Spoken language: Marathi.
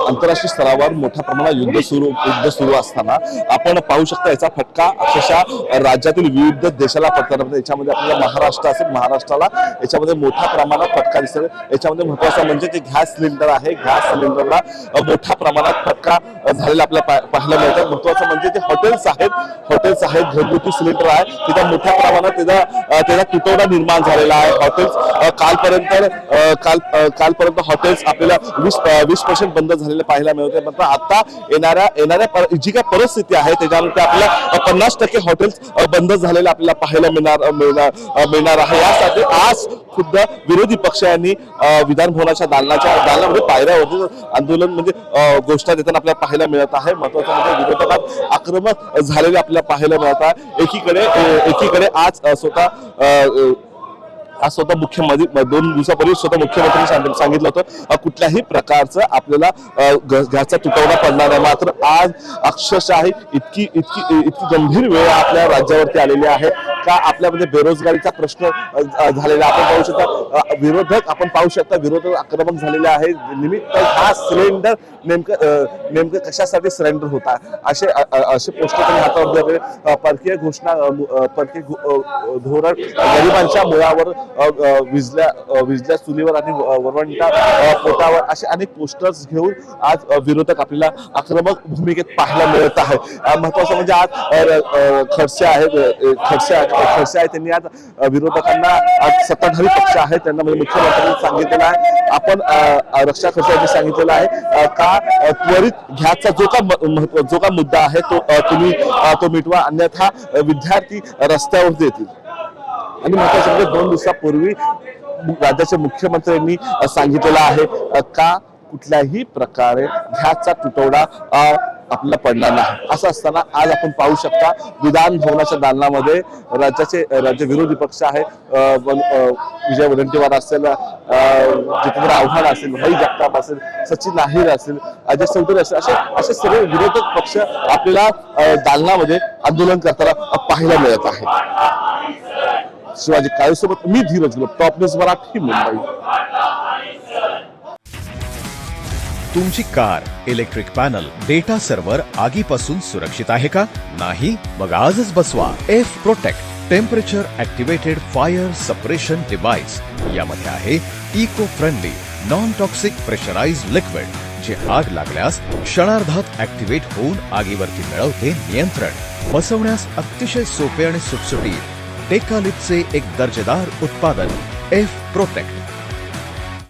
आंतरराष्ट्रीय स्तरावर मोठ्या प्रमाणात युद्ध सुरू असताना आपण पाहू शकता याचा फटका अक्षरशः राज्यातील विविध देशाला पडताना याच्यामध्ये आपल्याला महाराष्ट्र असेल, महाराष्ट्राला याच्यामध्ये मोठ्या प्रमाणात फटका दिसेल। याच्यामध्ये महत्त्वाचं म्हणजे जे गॅस सिलेंडर आहे, गॅस सिलेंडरला मोठ्या प्रमाणात फटका झालेला आपल्याला पाहायला मिळतं। महत्त्वाचं म्हणजे जे हॉटेल्स आहेत, घरगुती सिलेंडर आहे, त्याचा मोठ्या प्रमाणात त्याचा तुटवडा निर्माण झालेला आहे। हॉटेल्स कालपर्यंत हॉटेल्स आपल्याला 20% बंद झालेले पाहायला मिळते, मात्र आता येणाऱ्या जी काय परिस्थिती आहे त्याच्यामध्ये आपल्याला 50% हॉटेल्स बंद झालेले आपल्याला पाहायला मिळणार आहे। यासाठी आज खुद्द विरोधी पक्षांनी विधान भवनाच्या दालनामध्ये पायऱ्यावरती आंदोलन म्हणजे घोषणा देताना आपल्याला पाहायला मिळत आहे। महत्त्वाचं म्हणजे विरोधकात आक्रमक झालेले आपल्याला पाहायला मिळत आहे। एकीकडे आज स्वतः मुख्यमंत्री 2 दिवसापूर्वी स्वतः मुख्यमंत्र्यांनी सांगितलं होतं कुठल्याही प्रकारचं आपल्याला गॅसचा तुटवडा पडणार नाही, मात्र आज अक्षरशः इतकी गंभीर वेळ आपल्या राज्यावरती आलेली आहे का आपल्यामध्ये बेरोजगारीचा प्रश्न झालेला आपण पाहू शकता विरोधक आक्रमक झालेले आहे। निमित्त हा सिलेंडर नेमकं कशासाठी सिलेंडर होता असे पोस्टर त्यांनी हातावर परकीय धोरण गरिबांच्या मुळावर विजल्या चुलीवर आणि वरवंटा पोटावर असे अनेक पोस्टर्स घेऊन आज विरोधक आपल्याला आक्रमक भूमिकेत पाहायला मिळत आहे। महत्वाचं म्हणजे आज खडसे आहेत त्यांनी आज विरोधकांना आज सत्ताधारी पक्ष आहे त्यांना म्हणजे मुख्यमंत्र्यांनी सांगितलेलं आहे, आपण रक्षा खडसे यांनी सांगितलेलं आहे का त्वरित गॅसचा जो का मुद्दा आहे तो मिटवा, अन्यथा विद्यार्थी रस्त्यावर येतील। आणि महत्त्वाचं म्हणजे 2 दिवसापूर्वी राज्याच्या मुख्यमंत्र्यांनी सांगितलेलं आहे का कुठल्याही प्रकारे गॅसचा तुटवडा आपल्याला पडणार नाही। असं असताना आज आपण पाहू शकता विधान भवनाच्या दालनामध्ये राज्य विरोधी पक्ष आहे, विजय वडेट्टीवार असेल, जितेंद्र आव्हाड असेल, भाई जगताप असेल, सचिन नाहीर असेल, अजय चौधरी असेल, असे सर्व विरोधक पक्ष आपल्याला दालनामध्ये आंदोलन करताना पाहायला मिळत आहे। शिवाजी काळेसोबत मी धीरज गुलाब, टॉप न्यूज मराठी, मुंबई। तुमची car, electric panel, data server आगीपासून सुरक्षित आहे का? नाही? मग आजच बसवा F protect temperature activated fire suppression device. यामध्ये आहे eco friendly non toxic pressurised liquid जे आग लागल्यास क्षणार्धात ऍक्टिव्हेट होऊन आगीवरती मिळवते नियंत्रण। बसवण्यास अतिशय सोपे आणि सुटसुटीत टेकालिपचे एक दर्जेदार उत्पादन एफ प्रोटेक्ट।